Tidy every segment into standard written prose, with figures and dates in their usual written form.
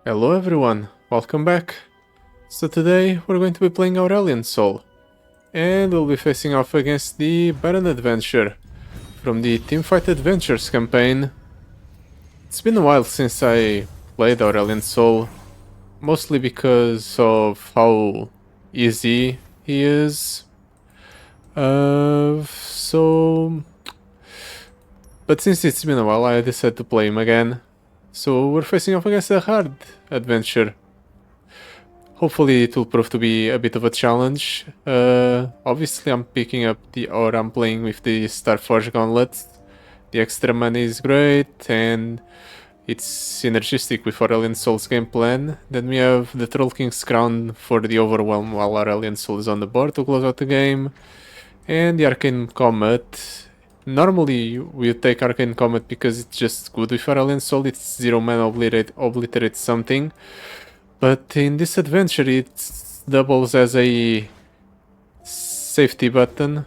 Hello everyone, welcome back. So today we're going to be playing Aurelion Sol, and we'll be facing off against the Baron Adventure from the Teamfight Adventures campaign. It's been a while since I played Aurelion Sol, mostly because of how easy he is. But since it's been a while, I decided to play him again. So we're facing off against a hard adventure. Hopefully it will prove to be a bit of a challenge. Obviously I'm playing with the Starforge Gauntlet. The extra money is great and it's synergistic with Aurelion Sol's game plan. Then we have the Troll King's Crown for the overwhelm while Aurelion Sol is on the board to close out the game. And the Arcane Comet. Normally we take Arcane Comet because it's just good with Aurelion Sol, it's 0 mana obliterate something. But in this adventure it doubles as a safety button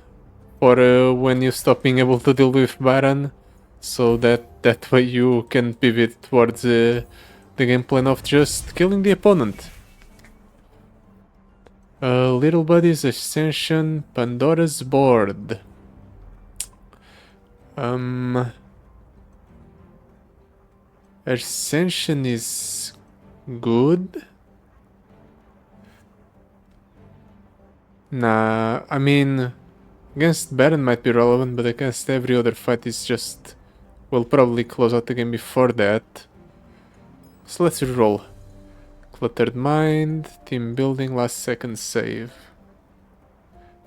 for when you stop being able to deal with Baron, so that way you can pivot towards the game plan of just killing the opponent. Little Buddy's Ascension, Pandora's Board. Ascension is good. Nah, I mean, against Baron might be relevant, but against every other fight is just... We'll probably close out the game before that. So let's reroll. Cluttered Mind, Team Building, last second save.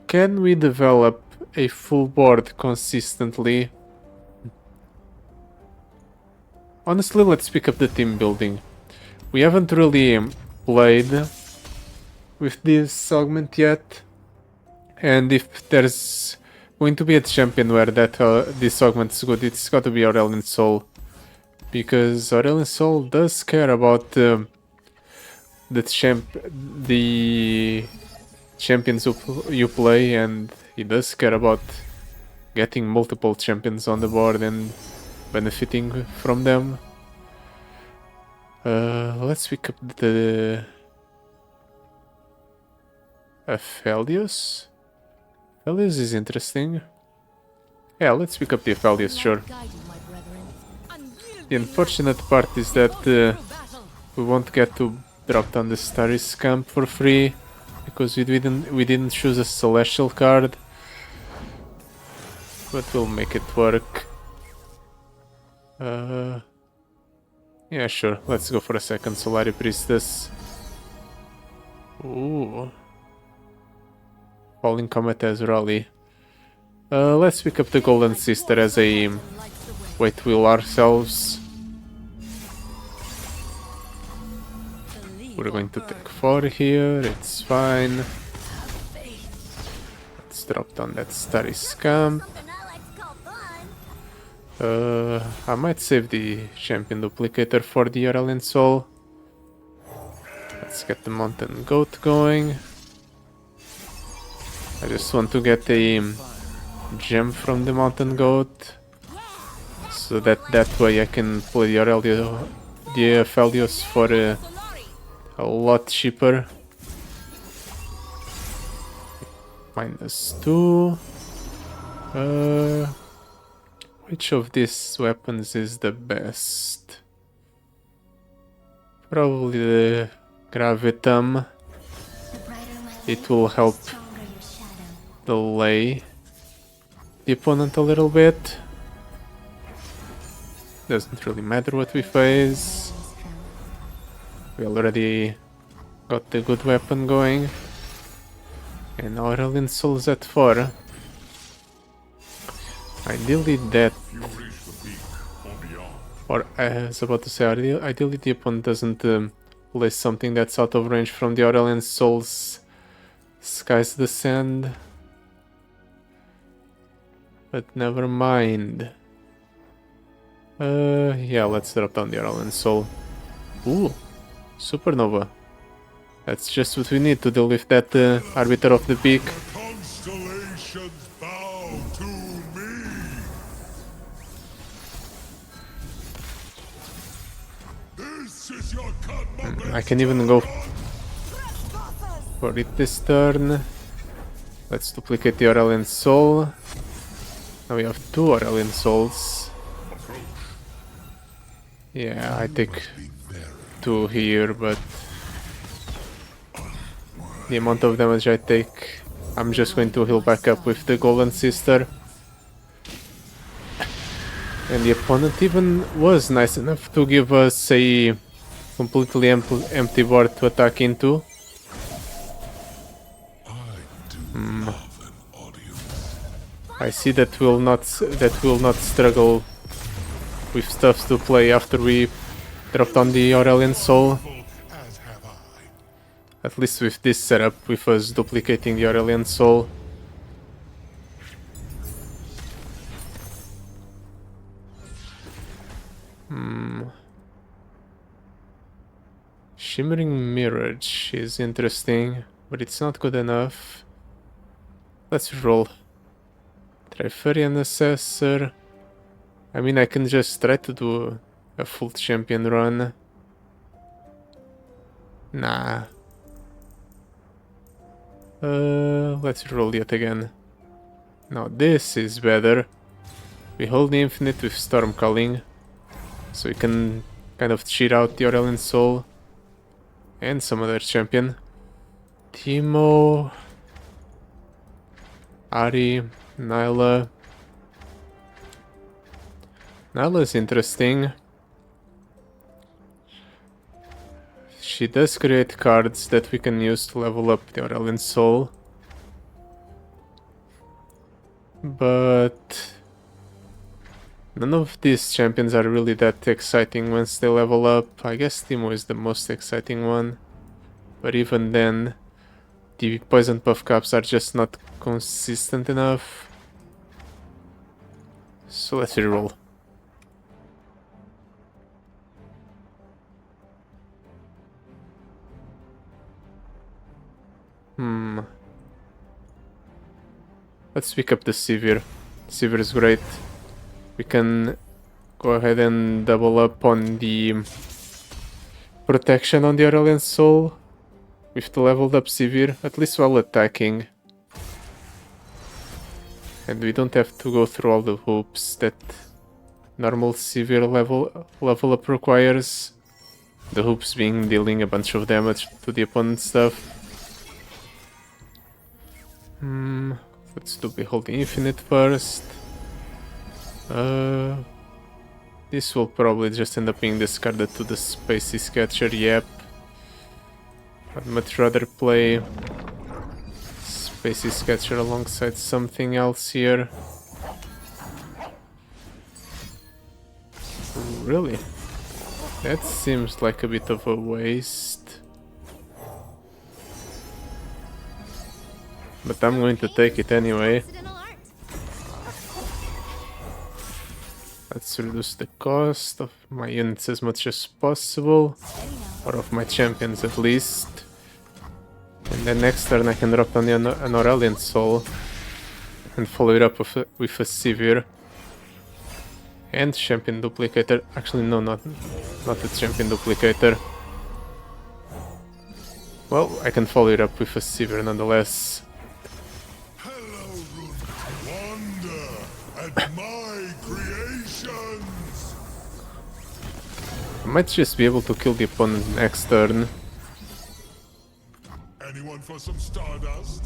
Can we develop a full board consistently? Honestly, let's pick up the Team Building. We haven't really played with this segment yet, and if there's going to be a champion where this segment is good, it's got to be Aurelion Sol, because Aurelion Sol does care about the champions you play, and he does care about getting multiple champions on the board and benefiting from them. Let's pick up the Aphelios. Aphelios is interesting. Yeah, let's pick up the Aphelios, sure. The unfortunate part is that we won't get to drop down the Starry Scamp for free because we didn't choose a Celestial card. But we'll make it work. Yeah, sure. Let's go for a second Solari Priestess. Ooh. Falling Comet as Raleigh. Let's pick up the Golden Sister as a way to heal ourselves. We're going to take 4 here, it's fine. Let's drop down that Starry Scamp. I might save the Champion Duplicator for the Aurelion Sol. Let's get the Mountain Goat going. I just want to get a gem from the Mountain Goat, so that way I can play the Aphelios for a lot cheaper. -2. Which of these weapons is the best? Probably the Gravitum. It will help delay the opponent a little bit. Doesn't really matter what we face. We already got the good weapon going. And Aurelion Sol is at 4. Ideally that... Or I was about to say, ideally the opponent doesn't play something that's out of range from the Aurelion Sol's Sky's Descend. But never mind. Yeah, let's drop down the Aurelion Sol. Ooh, Supernova. That's just what we need to deal with that Arbiter of the Peak. This is your I can even go for it this turn. Let's duplicate the Aurelion Sol. Now we have 2 Aurelion Sols. Yeah, I take 2 here, but the amount of damage I take, I'm just going to heal back up with the Golden Sister. And the opponent even was nice enough to give us a completely empty board to attack into. I see that we'll not struggle with stuff to play after we dropped on the Aurelion Sol. At least with this setup, with us duplicating the Aurelion Sol. Shimmering Mirage is interesting, but it's not good enough. Let's roll. Triferian Assessor. I mean, I can just try to do a full champion run. Nah. Let's roll yet again. Now this is better. We hold the infinite with Storm Calling, so we can kind of cheat out the Aurelion Sol and some other champion. Teemo, Ari, Nyla. Nyla is interesting. She does create cards that we can use to level up the Aurelion Sol. But none of these champions are really that exciting once they level up. I guess Teemo is the most exciting one. But even then, the Poison Puff Caps are just not consistent enough. So let's reroll. Let's pick up the Sivir. Sivir is great. We can go ahead and double up on the protection on the Aurelion Sol with the leveled up Sivir, at least while attacking. And we don't have to go through all the hoops that normal Sivir level up requires. The hoops being dealing a bunch of damage to the opponent's stuff. Let's do Behold the Infinite first. This will probably just end up being discarded to the Spacey Sketcher, yep. I'd much rather play Spacey Sketcher alongside something else here. Really? That seems like a bit of a waste. But I'm going to take it anyway. Let's reduce the cost of my units as much as possible. Or of my champions at least. And then next turn I can drop on an Aurelion Sol. And follow it up with a Sivir. And Champion Duplicator. Actually no, not a Champion Duplicator. Well, I can follow it up with a Sivir nonetheless. I might just be able to kill the opponent next turn. Anyone for some Stardust?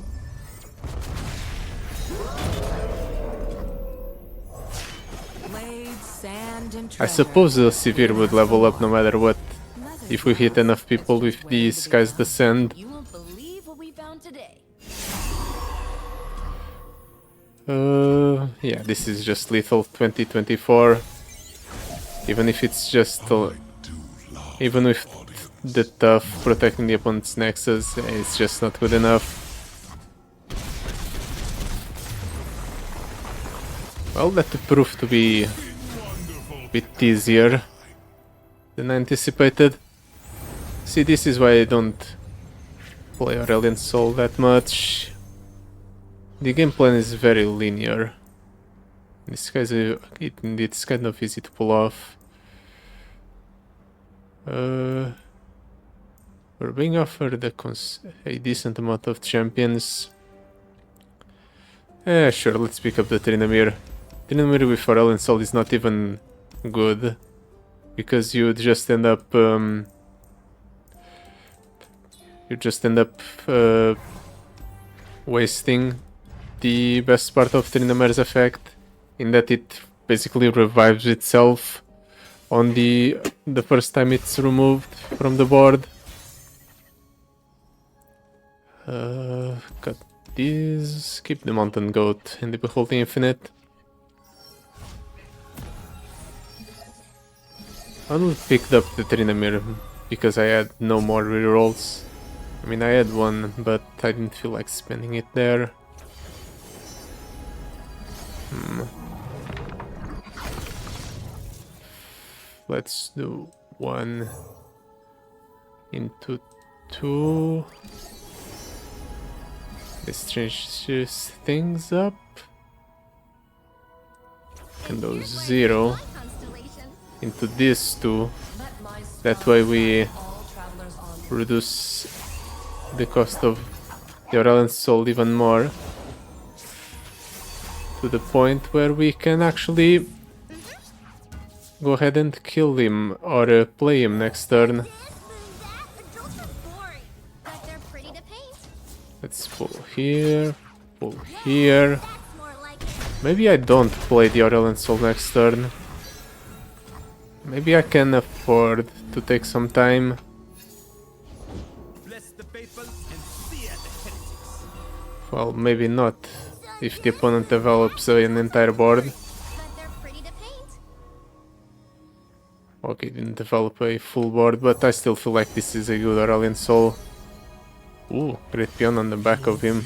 I suppose the Sivir would level up no matter what, if we hit enough people with the Sky's Descent. You won't believe what we found today. Yeah, this is just lethal 2024. Even if it's just even with the tough protecting the opponent's nexus, it's just not good enough. Well, that proved to be a bit easier than anticipated. See, this is why I don't play Aurelion Sol that much. The game plan is very linear. It's kind of easy to pull off. We're being offered a decent amount of champions. Sure, let's pick up the Trinamir. Trinamir with Aurelion Sol is not even good, because you just end up wasting the best part of Trinamir's effect, in that it basically revives itself on the first time it's removed from the board. Got these. Keep the Mountain Goat and the Behold the Infinite. I only picked up the Trinamir because I had no more rerolls. I mean, I had one, but I didn't feel like spending it there. Let's do 1 into 2. This changes things up. Can do 0 into this 2. That way we reduce the cost of the Aurelion Sol even more, to the point where we can actually go ahead and kill him or play him next turn. Let's pull here, pull here. Maybe I don't play the Aurelion Sol next turn. Maybe I can afford to take some time. Well, maybe not, if the opponent develops an entire board. Okay, didn't develop a full board, but I still feel like this is a good Aurelion Sol. Ooh, great peon on the back of him.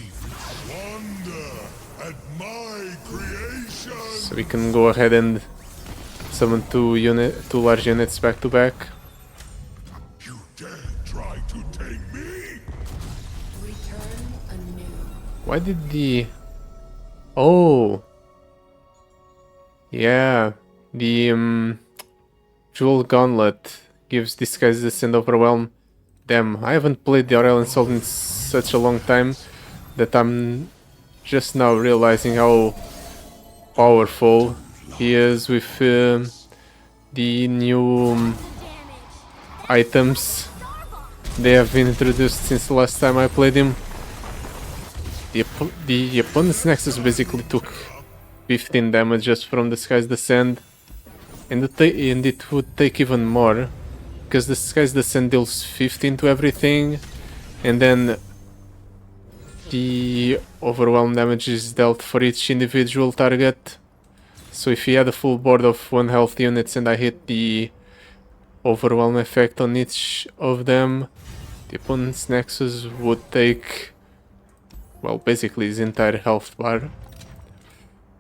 So we can go ahead and summon two large units back to back. You dare try to tame me? Why did the... Oh! Yeah, the Jewel Gauntlet gives these guys the Send Overwhelm. Damn, I haven't played the Aurelion Sol in such a long time that I'm just now realizing how powerful he is with the new items they have been introduced since the last time I played him. The opponent's Nexus basically took 15 damage just from the Sky's Descent, and it would take even more, because the Sky's Descent deals 15 to everything, and then the overwhelm damage is dealt for each individual target. So if he had a full board of 1 health units and I hit the overwhelm effect on each of them, the opponent's Nexus would take, well, basically his entire health bar.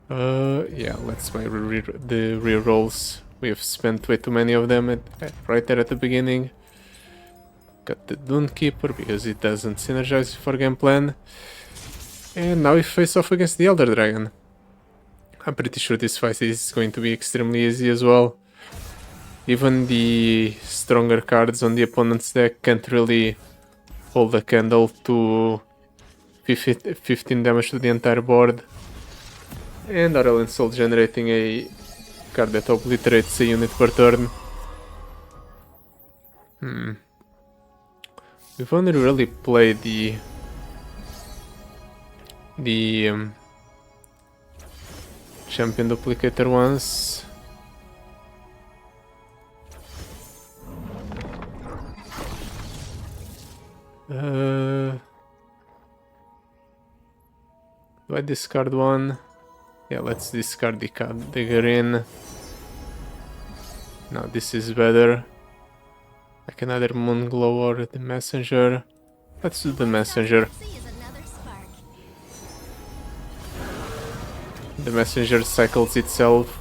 Yeah, let's buy the rerolls. We have spent way too many of them right there at the beginning. Got the Dune Keeper because it doesn't synergize with our game plan. And now we face off against the Elder Dragon. I'm pretty sure this fight is going to be extremely easy as well. Even the stronger cards on the opponent's deck can't really hold a candle to 15 damage to the entire board. And Aurelion Sol generating a card that obliterates a unit per turn. We've only really played the champion duplicator once. Do I discard one? Yeah, let's discard the card Diggerin. Now this is better. I can either Moonglow or the Messenger. Let's do the Messenger. The Messenger cycles itself.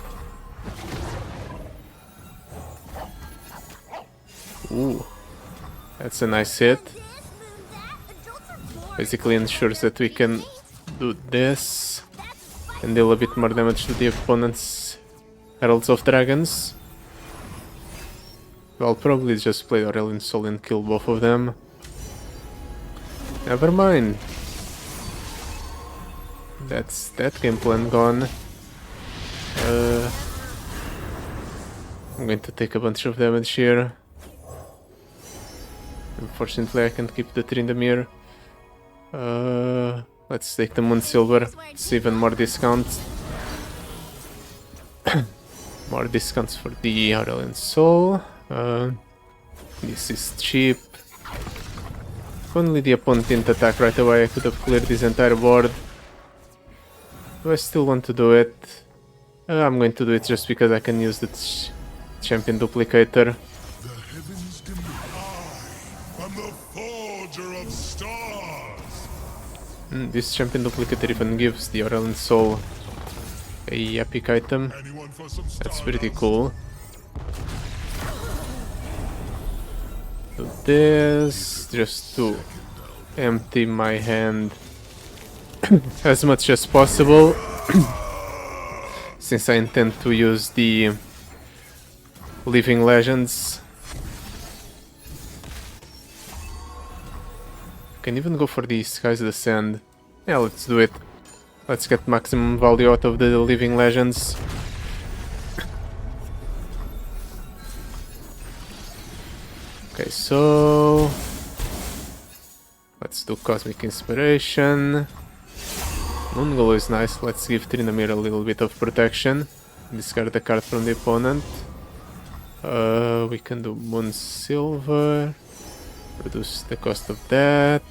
Ooh, that's a nice hit. Basically ensures that we can do this and deal a bit more damage to the opponent's Heralds of Dragons. I'll probably just play Aurelion Sol and kill both of them. Never mind. That's that game plan gone. I'm going to take a bunch of damage here. Unfortunately, I can't keep the Trindamir. Let's take the Moon Silver. It's even more discounts. More discounts for the Aurelion Sol. This is cheap. If only the opponent didn't attack right away, I could have cleared this entire board. Do I still want to do it? I'm going to do it just because I can use the champion duplicator. The heavens I am the forger of stars. This champion duplicator even gives the Aurelion Sol a epic item. Anyone for some That's stardust? pretty cool. Do this just to empty my hand as much as possible, since I intend to use the Living Legends. Can even go for the Skies Descend. Yeah, let's do it. Let's get maximum value out of the Living Legends. Okay, so let's do Cosmic Inspiration. Moonglow is nice. Let's give Trinamir a little bit of protection. Discard a card from the opponent. We can do Moon Silver. Reduce the cost of that.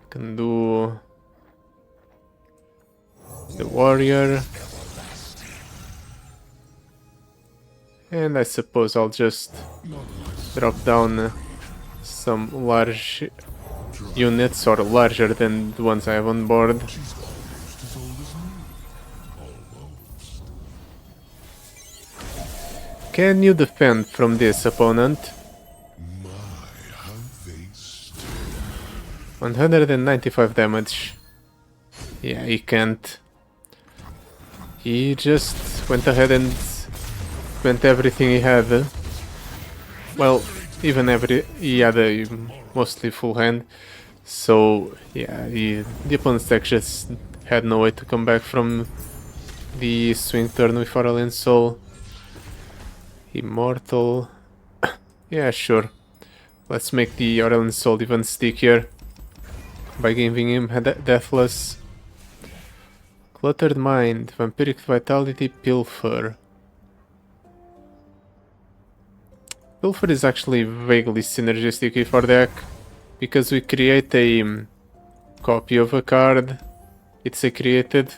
Can do the Warrior. And I suppose I'll just drop down some large units, or larger than the ones I have on board. Can you defend from this, opponent? 195 damage. Yeah, he can't. He just went ahead and spent everything he had. Well, even he had a mostly full hand. So yeah, the opponent's deck just had no way to come back from the swing turn with Aurelion Sol. Immortal. Yeah, sure. Let's make the Aurelion Sol even stickier by giving him Deathless. Cluttered Mind, Vampiric Vitality, Pilfer. Pilfer is actually vaguely synergistic with our deck, because we create a copy of a card. It's a created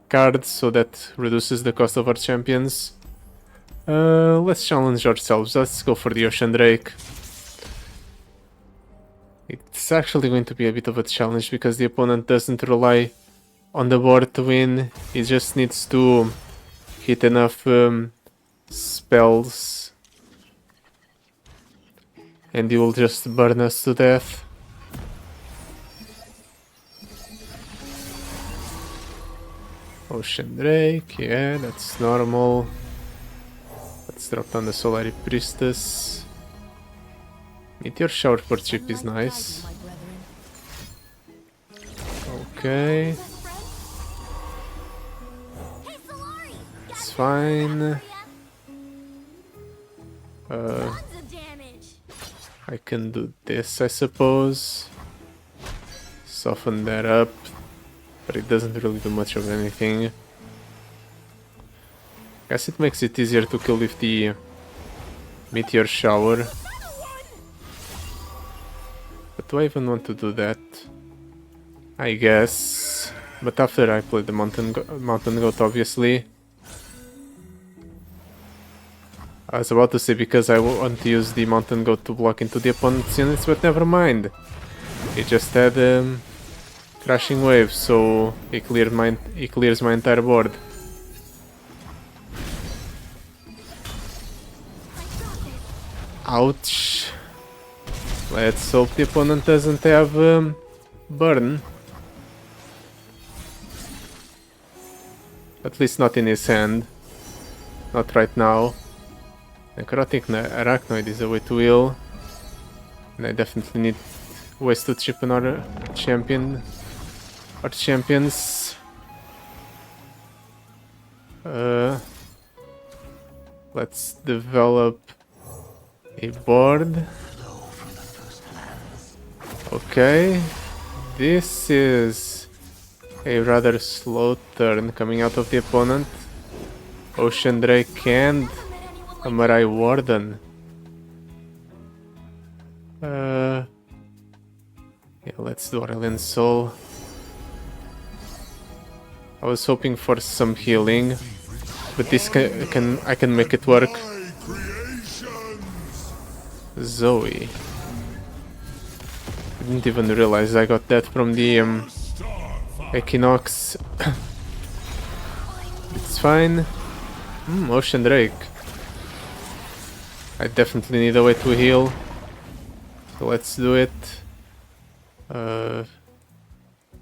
card, so that reduces the cost of our champions. Let's challenge ourselves. Let's go for the Ocean Drake. It's actually going to be a bit of a challenge because the opponent doesn't rely on the board to win. He just needs to hit enough spells and he will just burn us to death. Ocean Drake, yeah, that's normal. Let's drop down the Solari Priestess. Meteor Shower for cheap is nice. Okay. It's fine. I can do this, I suppose. Soften that up. But it doesn't really do much of anything. Guess it makes it easier to kill with the Meteor Shower. But do I even want to do that? I guess. But after I play the Mountain Goat, obviously. I was about to say because I want to use the Mountain Goat to block into the opponent's units, but never mind. He just had Crashing Wave, so he clears my entire board. Ouch. Let's hope the opponent doesn't have burn. At least not in his hand. Not right now. Necrotic Arachnoid is a way to heal. And I definitely need ways to chip in our champions. Let's develop a board. Okay, this is a rather slow turn coming out of the opponent. Ocean Drake and a Marai Warden. Yeah, let's do Aurelion Sol. I was hoping for some healing, but this I can make it work. My creations. Zoe. Didn't even realize I got that from the Equinox. It's fine. Ocean Drake. I definitely need a way to heal. So let's do it.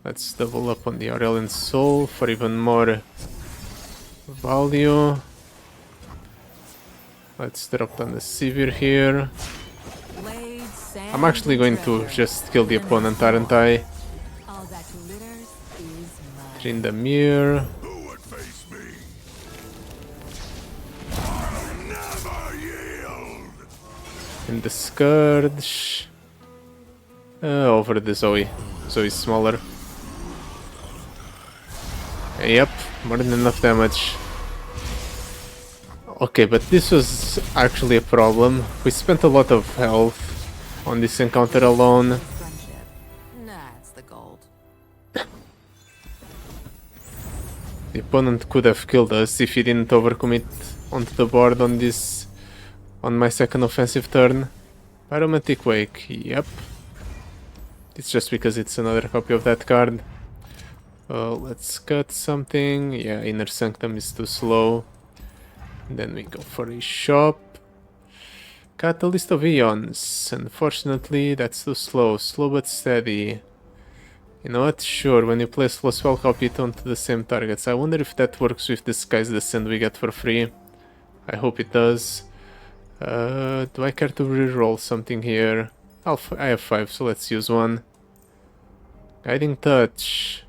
Let's double up on the Aurelion Sol for even more value. Let's drop down the Sivir here. I'm actually going to just kill the opponent, aren't I? In the mirror. Who would face me? I'll never yield. In the Scourge. Over the Zoe. Zoe's smaller. Yep, more than enough damage. Okay, but this was actually a problem. We spent a lot of health on this encounter alone. That's the gold. The opponent could have killed us if he didn't overcommit onto the board on my second offensive turn. Pyromantic Wake, yep. It's just because it's another copy of that card. Let's cut something. Yeah, Inner Sanctum is too slow. Then we go for a shop. Catalyst of Eons. Unfortunately, that's too slow. Slow but steady. You know what? Sure, when you play slow spell, copy it onto the same targets. I wonder if that works with the Sky's Descent we get for free. I hope it does. Do I care to reroll something here? I have 5, so let's use one. Guiding Touch.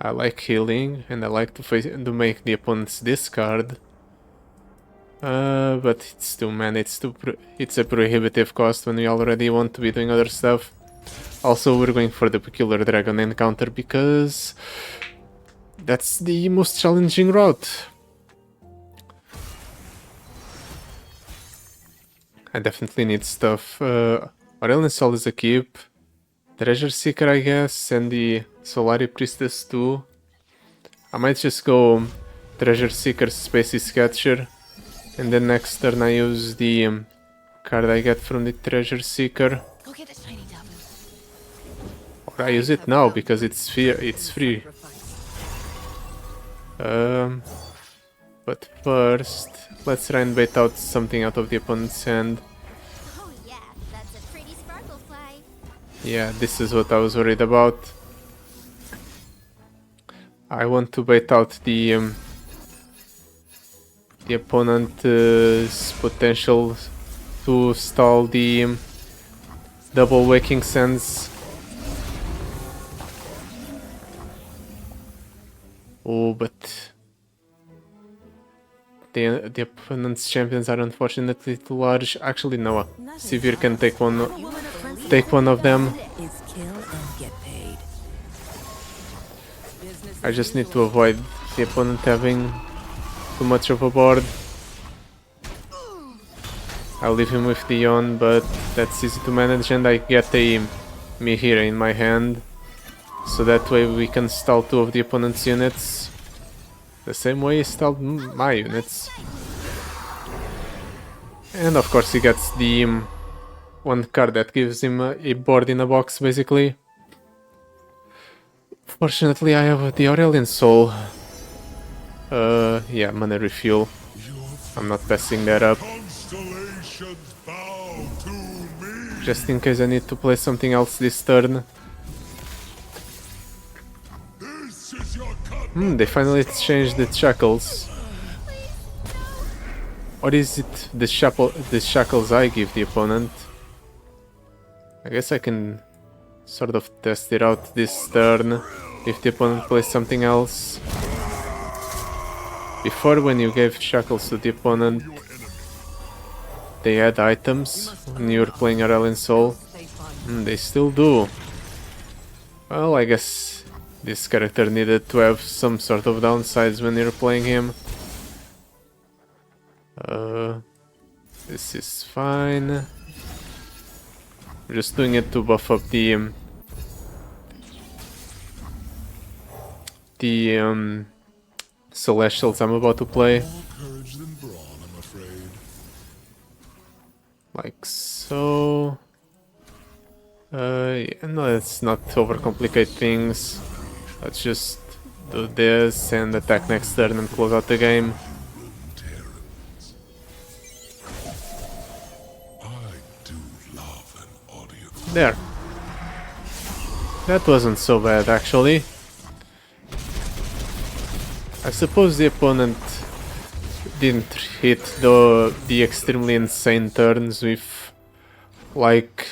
I like healing, and I like to make the opponent's discard. But it's too man, it's a prohibitive cost when we already want to be doing other stuff. Also, we're going for the Peculiar Dragon encounter because that's the most challenging route. I definitely need stuff. Aurelion Sol is a keep. Treasure Seeker, I guess, and the Solari Priestess too. I might just go Treasure Seeker, Spacey Sketcher, and then next turn I use the card I get from the Treasure Seeker. Go get the shiny taboo. Or I use it now because it's free. But first, let's try and bait out something out of the opponent's hand. Oh yeah, that's a pretty sparkle fly. Yeah, this is what I was worried about. I want to bait out the opponent's potential to stall the double Waking Sands. Oh, but the opponent's champions are unfortunately too large. Actually, no. Sivir can take one of them. Is kill and get paid. I just need to avoid the opponent having too much of a board. I'll leave him with Dion, but that's easy to manage, and I get a Mihira in my hand. So that way we can stall 2 of the opponent's units. The same way he stalled my units. And of course he gets the one card that gives him a board in a box, basically. Fortunately, I have the Aurelion Sol. Yeah, mana refuel. I'm not passing that up. Constellations bow to me. Just in case I need to play something else this turn. This is your cut. They finally changed the shackles. Or is it the shackles I give the opponent? I guess I can sort of test it out this turn if the opponent plays something else. Before, when you gave shackles to the opponent, they had items when you were playing Aurelion Sol. They still do. Well, I guess this character needed to have some sort of downsides when you're playing him. This is fine. I'm just doing it to buff up the Celestials I'm about to play. More courage than brawn, I'm afraid. Like so. Yeah, no, let's not overcomplicate things. Let's just do this and attack next turn and close out the game. Runeterrans. I do love an audience. There. That wasn't so bad, actually. I suppose the opponent didn't hit the extremely insane turns with, like,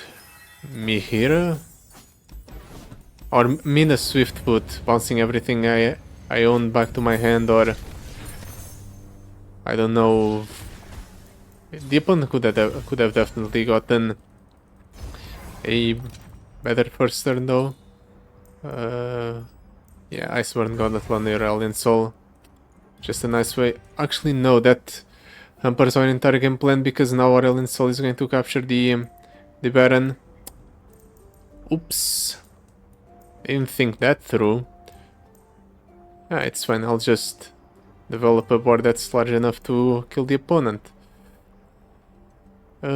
Mihira? Or Mina Swiftfoot, bouncing everything I own back to my hand, or... I don't know... The opponent could have definitely gotten a better first turn, though. Yeah, Iceborne Gauntlet on the Aurelion Sol. Just a nice way. Actually, no, that hampers our entire game plan because now Aurelion Sol is going to capture the Baron. Oops. Didn't think that through. Ah, it's fine. I'll just develop a board that's large enough to kill the opponent. What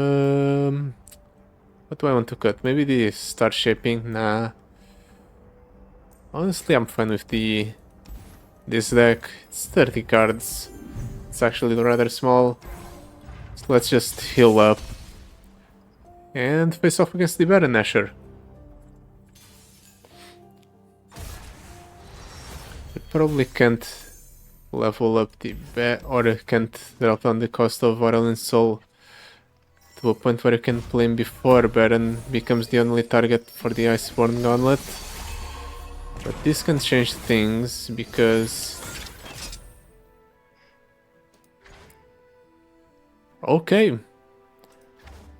do I want to cut? Maybe the star shaping? Nah. Honestly, I'm fine with this deck. It's 30 cards. It's actually rather small. So let's just heal up and face off against the Baron Nashor. I probably can't level up the or can't drop down the cost of Aurelion Sol to a point where you can play him before Baron becomes the only target for the Iceborne Gauntlet. But this can change things because... Okay.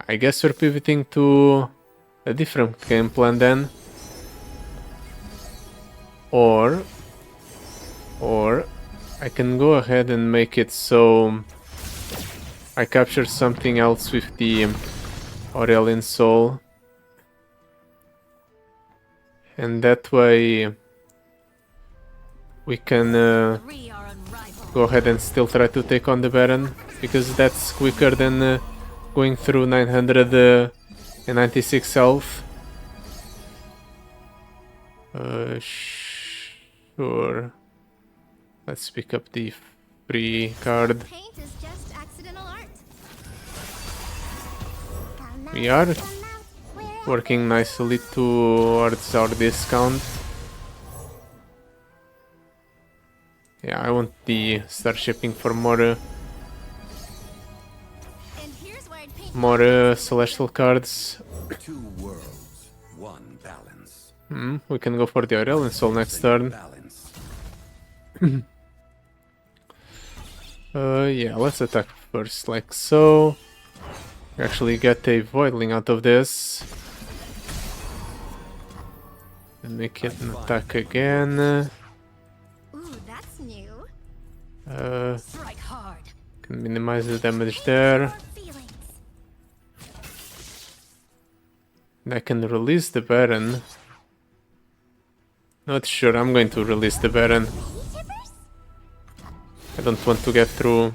I guess we're pivoting to a different game plan then. Or I can go ahead and make it so I capture something else with the Aurelion Sol. And that way we can go ahead and still try to take on the Baron, because that's quicker than going through 996 health. Sure. Let's pick up the free card. Paint is just accidental art. We are working nicely towards our discount. Yeah, I want the star shipping for more celestial cards. Two worlds, one balance. We can go for the Aurelion Sol next turn. Yeah, let's attack first, like so. Actually get a Voidling out of this. And make it an attack again. Ooh, that's new. Strike hard. Can minimize the damage there. And I can release the Baron. Not sure, I'm going to release the Baron. I don't want to get through.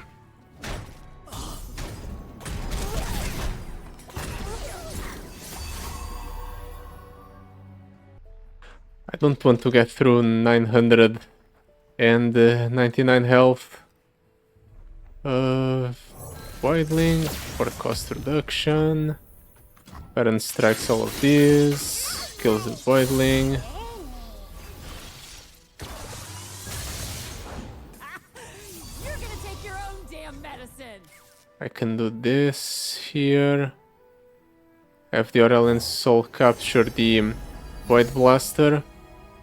I don't want to get through 999 health. Voidling for cost reduction. Baron strikes all of these. Kills the Voidling. You're gonna take your own damn medicine. I can do this here. Have the Aurelion Sol capture the Void Blaster.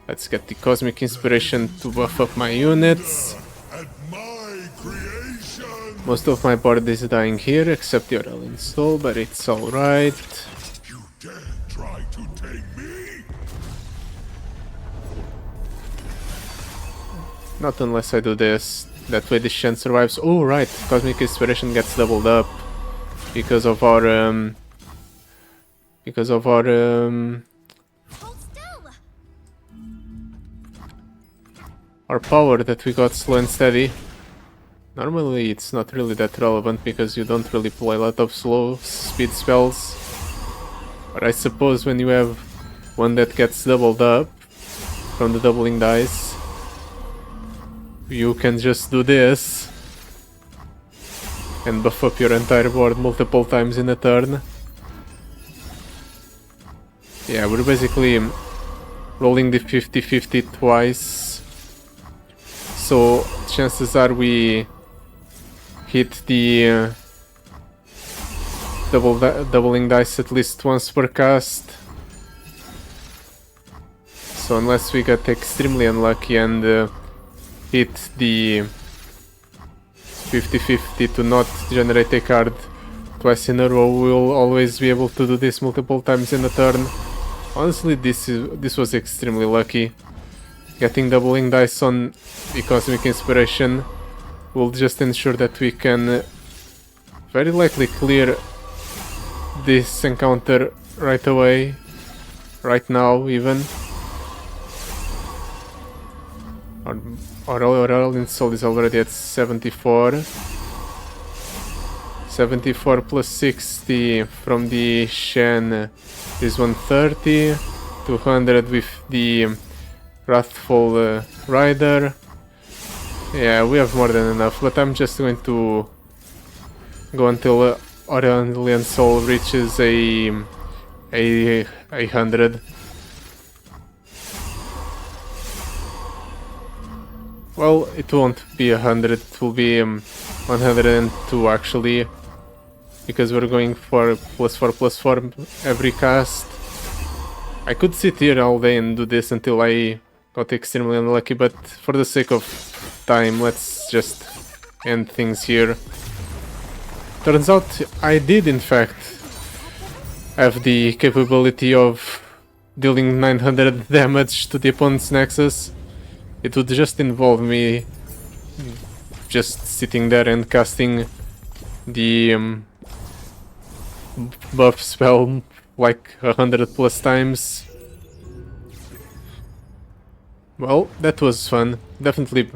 Let's get the Cosmic Inspiration to buff up my units. And my creation. Most of my board is dying here, except the Aurelion Sol, but it's alright. You dare try to tame me? Not unless I do this. That way the Shen survives. Oh, right. Cosmic Inspiration gets doubled up because of our Hold still. our power that we got slow and steady. Normally it's not really that relevant because you don't really play a lot of slow speed spells. But I suppose when you have one that gets doubled up from the doubling dice, you can just do this and buff up your entire board multiple times in a turn. Yeah, we're basically rolling the 50-50 twice. So chances are we hit the doubling dice at least once per cast. So unless we get extremely unlucky and hit the 50-50 to not generate a card twice in a row, we'll always be able to do this multiple times in a turn. Honestly, this was extremely lucky. Getting doubling dice on the Cosmic Inspiration will just ensure that we can very likely clear this encounter right away, right now even. Our Aurelion Sol is already at 74. 74 plus 60 from the Shen is 130. 200 with the Wrathful Rider. Yeah, we have more than enough, but I'm just going to go until Aurelion Sol reaches a 100. Well, it won't be 100, it will be 102 actually, because we're going for +4/+4 every cast. I could sit here all day and do this until I got extremely unlucky, but for the sake of time, let's just end things here. Turns out I did in fact have the capability of dealing 900 damage to the opponent's Nexus. It would just involve me just sitting there and casting the buff spell like 100+ times. Well, that was fun. Definitely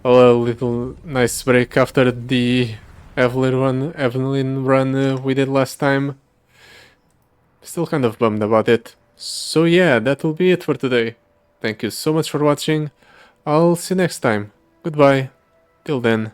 a little nice break after the Evelyn run we did last time. Still kind of bummed about it. So yeah, that will be it for today. Thank you so much for watching. I'll see you next time. Goodbye. Till then.